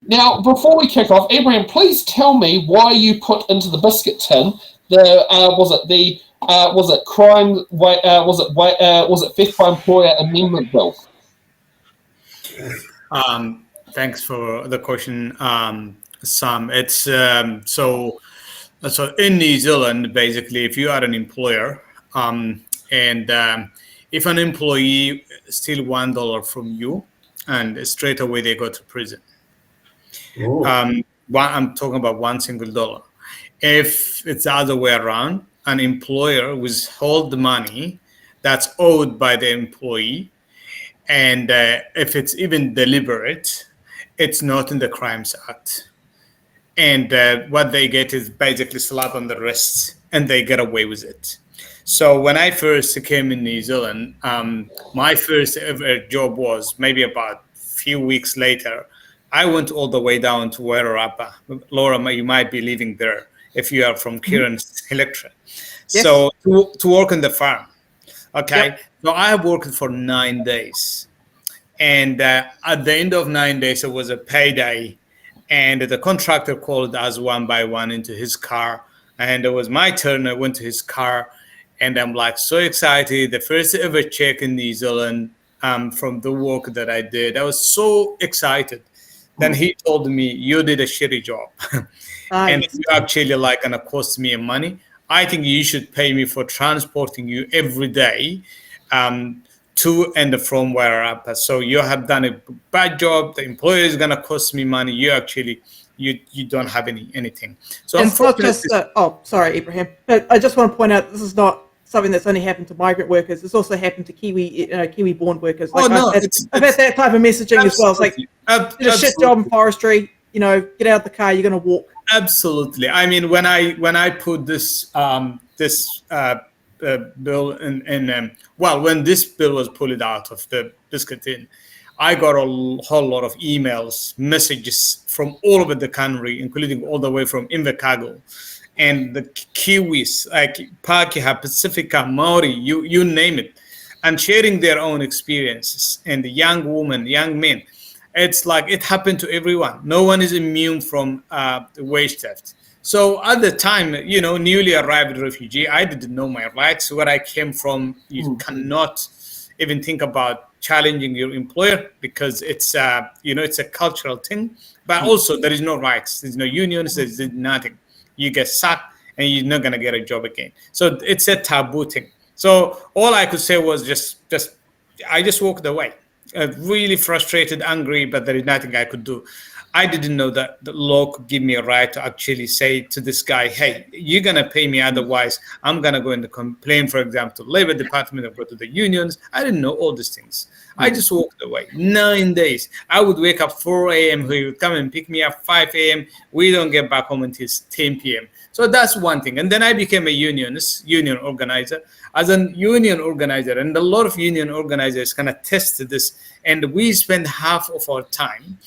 Now, before we kick off, Abraham, please tell me why you put into the biscuit tin was it crime was it theft by employer amendment bill? Thanks for the question, Sam. It's so in New Zealand, basically, if you are an employer, and if an employee steal $1 from you, and straight away they go to prison. I'm talking about one single dollar. If it's the other way around, an employer withhold the money that's owed by the employee, and if it's even deliberate, it's not in the Crimes Act. And what they get is basically slap on the wrist, and they get away with it. So when I first came in New Zealand, my first ever job was maybe about a few weeks later. I went all the way down to Wairarapa. Laura, you might be living there if you are from Kieran's Electric. Yes. So to work on the farm. Okay. Yep. So I have worked for 9 days. And at the end of 9 days, it was a payday. And the contractor called us one by one into his car. And it was my turn. I went to his car. And I'm like so excited. The first ever check in New Zealand from the work that I did. I was so excited. Then he told me, you did a shitty job. And you actually like gonna cost me money. I think you should pay me for transporting you every day to and from Wairarapa. So you have done a bad job. The employer is gonna cost me money. You actually you don't have anything. So it's not just sorry, Ibrahim. I just want to point out this is not something that's only happened to migrant workers. It's also happened to Kiwi-born workers. Like I've had that type of messaging as well. It's like, did a shit job in forestry. Get out of the car. You're going to walk. Absolutely. I mean, when I put this bill in, when this bill was pulled out of the biscuit tin, I got a whole lot of emails, messages from all over the country, including all the way from Invercargill. And the Kiwis, like Pakeha, Pacifica, Maori, you name it, and sharing their own experiences. And the young women, young men, it's like it happened to everyone. No one is immune from wage theft. So at the time, newly arrived refugee, I didn't know my rights. Where I came from, you cannot even think about challenging your employer because it's it's a cultural thing. But also there is no rights. There's no unions. There's nothing. You get sacked and you're not going to get a job again. So it's a taboo thing. So all I could say was I just walked away. Really frustrated, angry, but there is nothing I could do. I didn't know that the law could give me a right to actually say to this guy, hey, you're going to pay me. Otherwise, I'm going to go and complain, for example, to Labor Department or go to the unions. I didn't know all these things. I just walked away. 9 days. I would wake up 4 a.m. He would come and pick me up 5 a.m. We don't get back home until 10 p.m. So that's one thing. And then I became a union organizer. As a union organizer, and a lot of union organizers kind of tested this, and we spend half of our time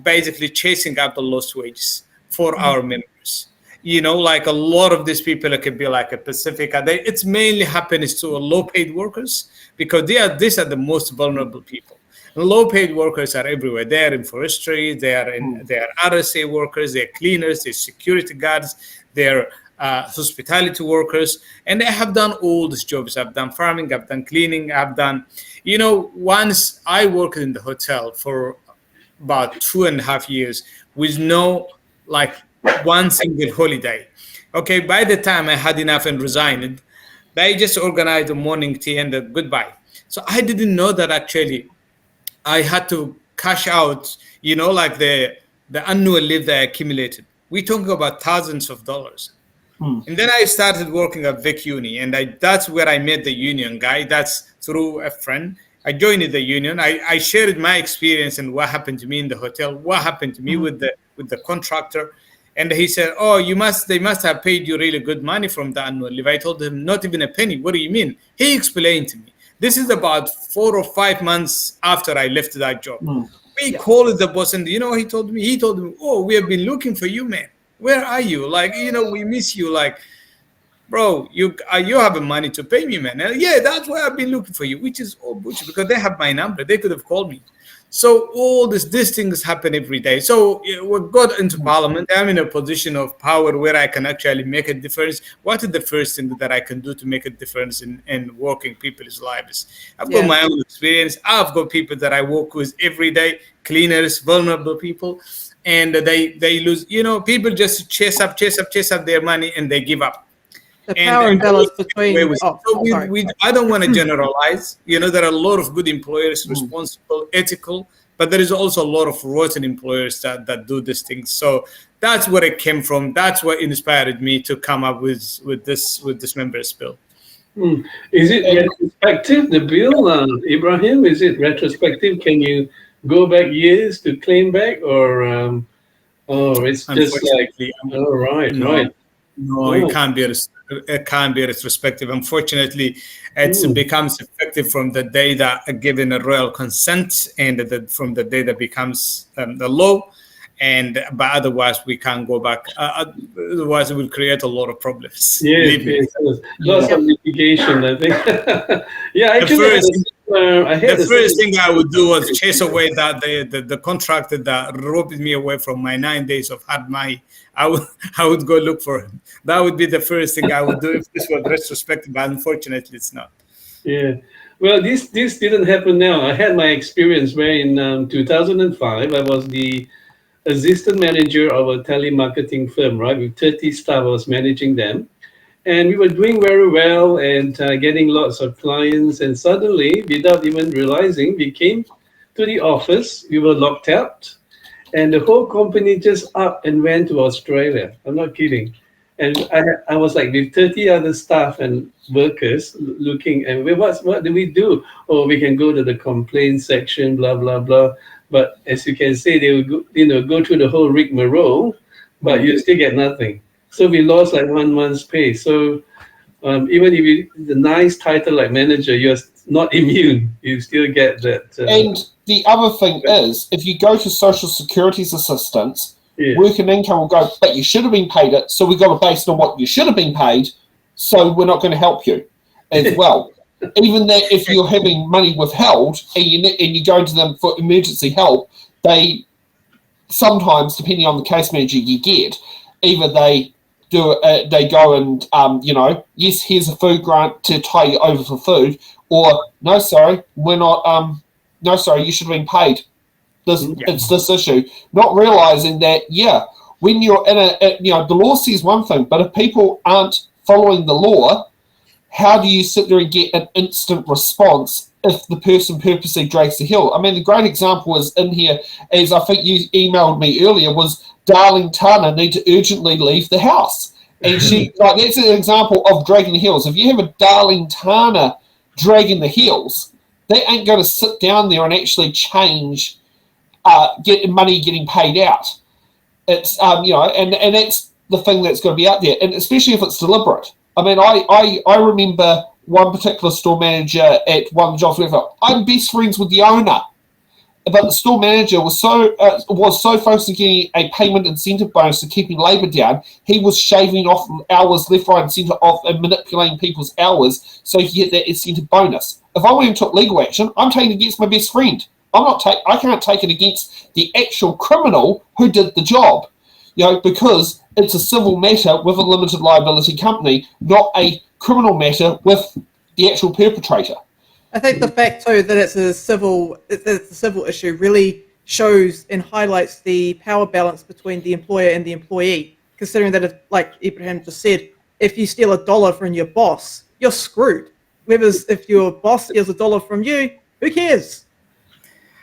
basically chasing out the lost wages for our members. Like a lot of these people, it could be like a Pacifica. It's mainly happens to low-paid workers because these are the most vulnerable people. Low-paid workers are everywhere. They are in forestry. They are RSA workers. They're cleaners. They're security guards. They're hospitality workers, and I have done all these jobs. I've done farming. I've done cleaning. I've done, once I worked in the hotel for about 2.5 years with no one single holiday. Okay, by the time I had enough and resigned, they just organized a morning tea and a goodbye. So I didn't know that actually I had to cash out, the annual leave that I accumulated. We're talking about thousands of dollars. And then I started working at Vic Uni, and that's where I met the union guy. That's through a friend. I joined the union. I shared my experience and what happened to me in the hotel, what happened to me with the contractor. And he said, oh, they must have paid you really good money from the annual leave. I told him, not even a penny. What do you mean? He explained to me. This is about 4 or 5 months after I left that job. We called the boss, and he told me, oh, we have been looking for you, man. Where are you? We miss you. Bro, you have money to pay me, man. Yeah, that's why I've been looking for you, which is all bullshit because they have my number. They could have called me. So all these things happen every day. So we got into parliament. I'm in a position of power where I can actually make a difference. What is the first thing that I can do to make a difference in working people's lives? I've got my own experience. I've got people that I work with every day, cleaners, vulnerable people, and they lose. People just chase up their money and they give up. The power imbalance between. I don't want to generalize. There are a lot of good employers, responsible, ethical, but there is also a lot of rotten employers that do these things. So that's where it came from. That's what inspired me to come up with this members bill. Is it retrospective, the bill, Ibrahim? Is it retrospective? Can you go back years to claim back, or it's just like right? No, it can't be. It can't be retrospective. Unfortunately, it becomes effective from the day that given a royal consent, and from the day that becomes the law. But otherwise, we can't go back. Otherwise, it will create a lot of problems. Yes. Lots of litigation, I think. The first thing I would do was chase away the contractor that robbed me away from my 9 days of hard money. I would go look for him. That would be the first thing I would do if this was retrospective, but unfortunately it's not. Yeah. Well, this didn't happen now. I had my experience where in 2005, I was the assistant manager of a telemarketing firm, right? With 30 staff, I was managing them. And we were doing very well and getting lots of clients. And suddenly, without even realizing, we came to the office. We were locked out. And the whole company just up and went to Australia. I'm not kidding. And I was like with 30 other staff and workers looking, and what do we do? Oh, we can go to the complaint section, blah, blah, blah. But as you can see, they would go through the whole rigmarole, but you still get nothing. So we lost like 1 month's pay. So even if the nice title like manager, you're not immune. You still get that. And the other thing is, if you go to Social Security's assistance, work and income will go, but you should have been paid it, so we've got to base it on what you should have been paid, so we're not going to help you as well. Even that if you're having money withheld and you go to them for emergency help, they sometimes, depending on the case manager you get, either they go and, yes, here's a food grant to tie you over for food, or no, sorry, we're not, no, sorry, you should have been paid. It's this issue. Not realizing that, when you're in the law says one thing, but if people aren't following the law, how do you sit there and get an instant response if the person purposely drags the heel? I mean, the great example is in here, as I think you emailed me earlier, was Darling Tana need to urgently leave the house. And she, that's an example of dragging the heels. If you have a Darling Tana dragging the heels, they ain't going to sit down there and actually change get money getting paid out. It's and that's the thing that's going to be out there, and especially if it's deliberate. I mean, I remember one particular store manager at one of the jobs. I'm best friends with the owner, but the store manager was so focused on getting a payment incentive bonus to keeping labour down, he was shaving off hours left, right, and centre off and manipulating people's hours so he could get that incentive bonus. If I went and took legal action, I'm taking it against my best friend. I can't take it against the actual criminal who did the job, because it's a civil matter with a limited liability company, not a criminal matter with the actual perpetrator. I think the fact too that it's a civil issue really shows and highlights the power balance between the employer and the employee. Considering that, if, like Ibrahim just said, if you steal $1 from your boss, you're screwed. Whereas if your boss steals $1 from you, who cares?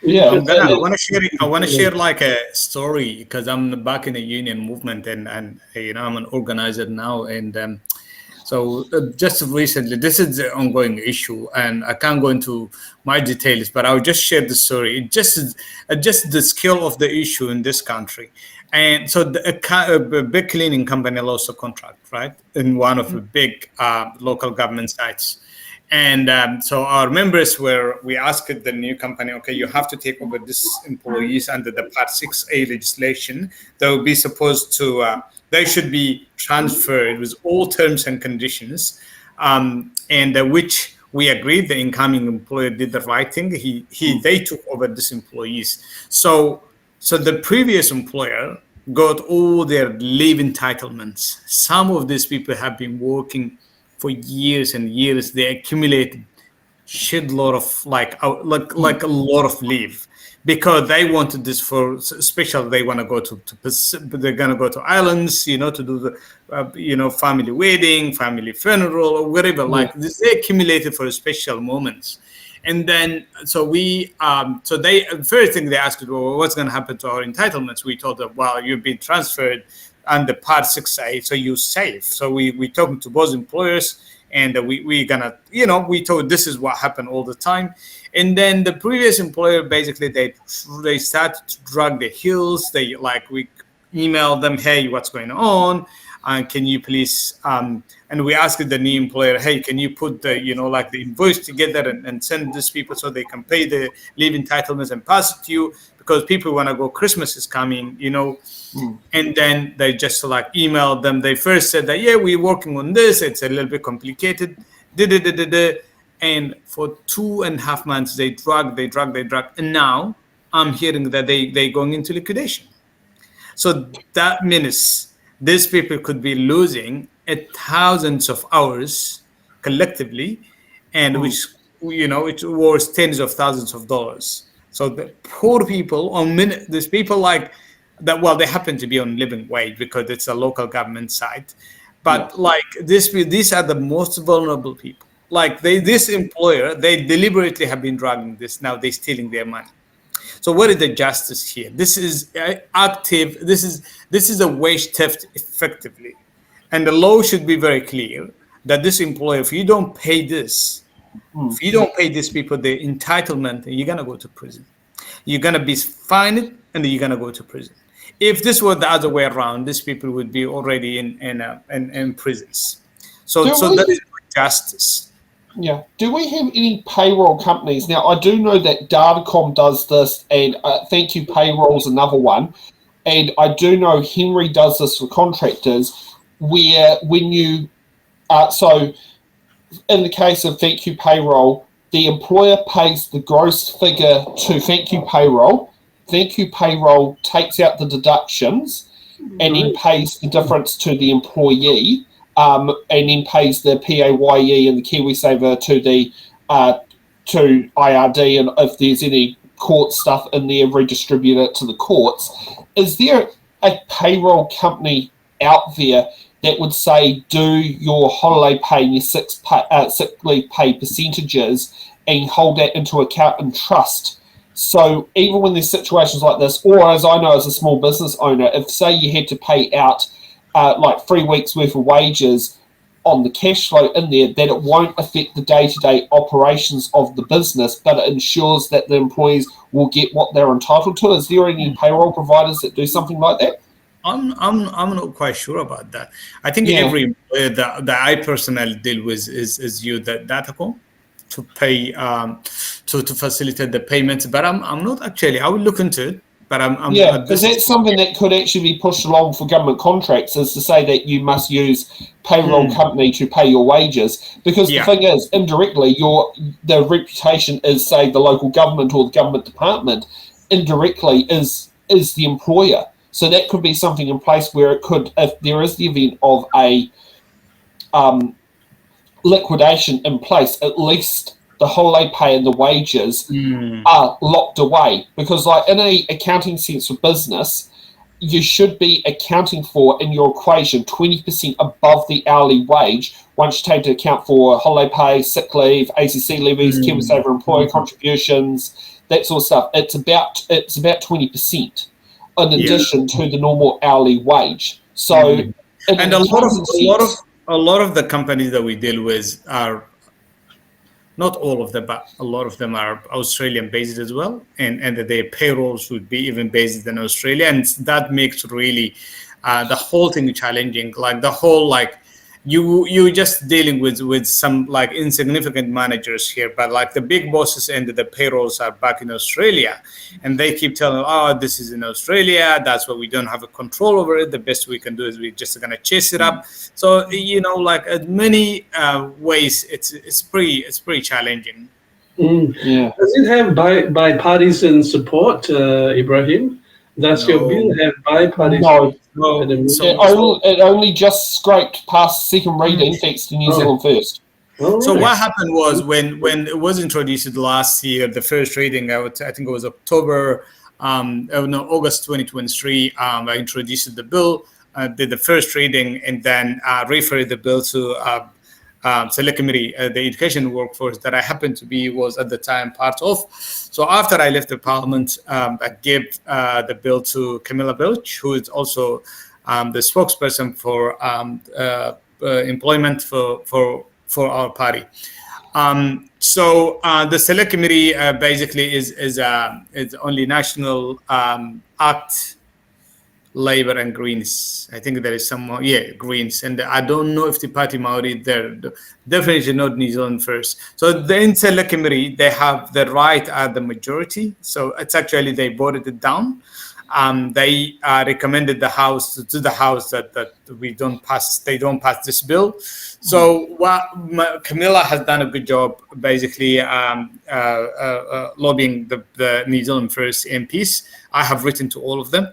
Yeah, I want to share like a story because I'm back in the union movement and I'm an organizer now, and so just recently, this is the ongoing issue, and I can't go into my details, but I'll just share the story. It just the scale of the issue in this country, and so a big cleaning company lost a contract, right, in one of the big local government sites. And so our members we asked the new company, okay, you have to take over these employees under the Part 6A legislation. They will be supposed to, they should be transferred with all terms and conditions, and which we agreed the incoming employer did the right thing. They took over these employees. So the previous employer got all their leave entitlements. Some of these people have been working for years and years. They accumulated shitload of like a lot of leave because they wanted this for special. They want to go to they're gonna go to islands, to do the family wedding, family funeral, or whatever. Like this, they accumulated for special moments. And then so they first thing they asked, well, what's going to happen to our entitlements? We told them, well, you've been transferred under Part 6A, so you're safe. So we talked to both employers. And we told this is what happened all the time. And then the previous employer, basically, they started to drag their heels. We emailed them, hey, what's going on? Can you please, and we asked the new employer, hey, can you put the invoice together and send these people so they can pay the leave entitlements and pass it to you because people want to go, Christmas is coming, And then they just emailed them. They first said that, yeah, we're working on this. It's a little bit complicated. And for 2.5 months, they drag. And now I'm hearing that they're going into liquidation. So that means these people could be losing thousands of hours collectively, and which it was tens of thousands of dollars. So the poor people these people like that. Well, they happen to be on living wage because it's a local government site, but these are the most vulnerable people. This employer, they deliberately have been dragging this. Now they're stealing their money. So what is the justice here? This is active. This is a wage theft effectively, and the law should be very clear that this employer, if you don't pay this, if you don't pay these people the entitlement, you're gonna go to prison. You're gonna be fined, and you're gonna go to prison. If this were the other way around, these people would be already in prisons. So that is justice. Yeah. Do we have any payroll companies? Now, I do know that Datacom does this, and Thank You Payroll is another one. And I do know Henry does this for contractors, where when you... so, in the case of Thank You Payroll, the employer pays the gross figure to Thank You Payroll. Thank You Payroll takes out the deductions and then pays the difference to the employee. And then pays the PAYE and the KiwiSaver to the to IRD, and if there's any court stuff in there, redistribute it to the courts. Is there a payroll company out there that would say, do your holiday pay and your sick leave pay percentages and hold that into account and trust? So even when there's situations like this, or as I know as a small business owner, if say you had to pay out 3 weeks worth of wages on the cash flow in there, that it won't affect the day-to-day operations of the business, but it ensures that the employees will get what they're entitled to. Is there any payroll providers that do something like that? I'm not quite sure about that. I think every employer that I personally deal with is you that Datacom to pay to facilitate the payments, but I'm not actually. I will look into it. But because that's something that could actually be pushed along for government contracts, is to say that you must use payroll company to pay your wages. Because the thing is, indirectly, the reputation is, say, the local government or the government department. Indirectly is the employer. So that could be something in place where it could, if there is the event of a liquidation in place, at least the holiday pay and the wages are locked away. Because in an accounting sense for business, you should be accounting for in your equation 20% above the hourly wage once you take into account for holiday pay, sick leave, ACC levies, KiwiSaver employee contributions, that sort of stuff. It's about 20% in addition to the normal hourly wage. So and a lot of the companies that we deal with are, not all of them, but a lot of them are Australian based as well, and their payrolls would be even based in Australia, and that makes really the whole thing challenging. The whole you're just dealing with some like insignificant managers here, but like the big bosses and the payrolls are back in Australia, and they keep telling, oh, this is in Australia, that's why we don't have a control over it. The best we can do is we're just gonna chase it up. So like in many ways, it's pretty challenging. Yeah. Does it have bipartisan support, Ibrahim? Does your bill have bipartisan? No. It only just scraped past second reading thanks to New Zealand First. So what happened was when it was introduced last year, the first reading, I think it was August 2023, I introduced the bill, did the first reading, and then referred the bill to select committee, the education workforce that I happened to be was at the time part of. So after I left the parliament, I gave the bill to Camilla Belch, who is also the spokesperson for employment for our party. So the select committee basically is only National Act, Labour and Greens. I think there is some more, Greens. And I don't know if the party Maori, they're definitely not New Zealand First. So the select committee, they have the right at the majority. So it's actually, they voted it down. They recommended the House to the House that they don't pass this bill. So Camilla has done a good job, basically lobbying the New Zealand First MPs. I have written to all of them,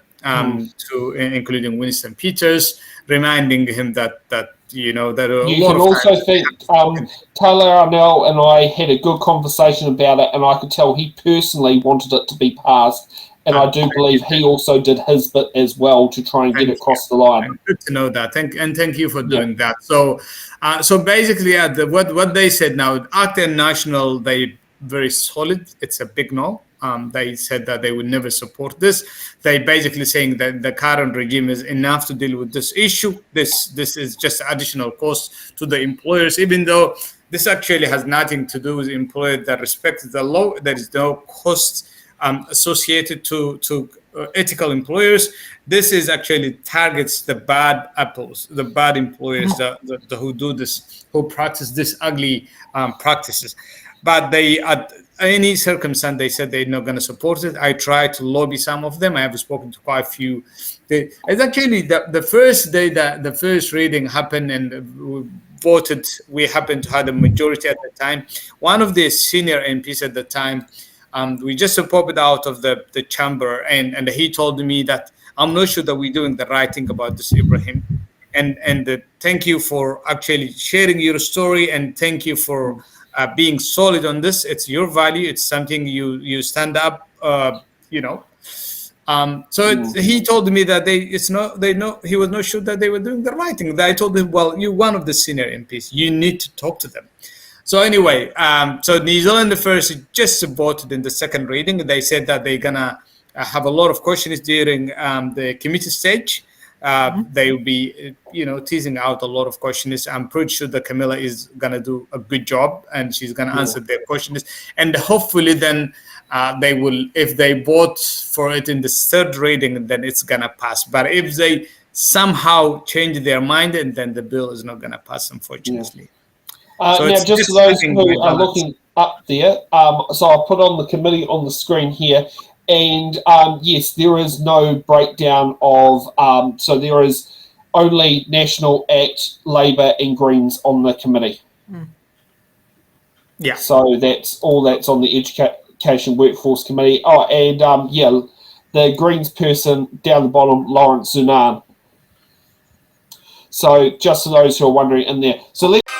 including Winston Peters, reminding him that you can also think Taylor Arnell and I had a good conversation about it, and I could tell he personally wanted it to be passed. And I do believe he also did his bit as well to try and get it across the line. Good to know that. Thank you for doing that. So, basically, what they said now, Act and National, they very solid. It's a big no. They said that they would never support this. They basically saying that the current regime is enough to deal with this issue. This is just additional cost to the employers, even though this actually has nothing to do with employers that respect the law. There is no cost associated to ethical employers. This is actually targets the bad apples, the bad employers who do this, who practice this ugly practices. But they, at any circumstance, they said they're not going to support it. I tried to lobby some of them. I have spoken to quite a few. It's actually the first day that the first reading happened and we voted, we happened to have a majority at the time. One of the senior MPs at the time, we just popped out of the chamber, and he told me that I'm not sure that we're doing the right thing about this, Ibrahim. And thank you for actually sharing your story, and thank you for being solid on this. It's your value. It's something you stand up. He told me that he was not sure that they were doing the right thing. I told him, well, you're one of the senior MPs. You need to talk to them. So anyway, so New Zealand First just voted in the second reading. They said that they're gonna have a lot of questions during the committee stage. They will be, teasing out a lot of questions. I'm pretty sure that Camilla is gonna do a good job, and she's gonna answer their questions. And hopefully, then they will, if they vote for it in the third reading, then it's gonna pass. But if they somehow change their mind, and then the bill is not gonna pass, unfortunately. So now, just for those who are looking up there, so I'll put on the committee on the screen here, and yes, there is no breakdown of, so there is only National Act, Labour and Greens on the committee. Yeah. So that's all that's on the Education Workforce Committee. Oh, and the Greens person down the bottom, Lawrence Zunan. So just for those who are wondering in there. So let's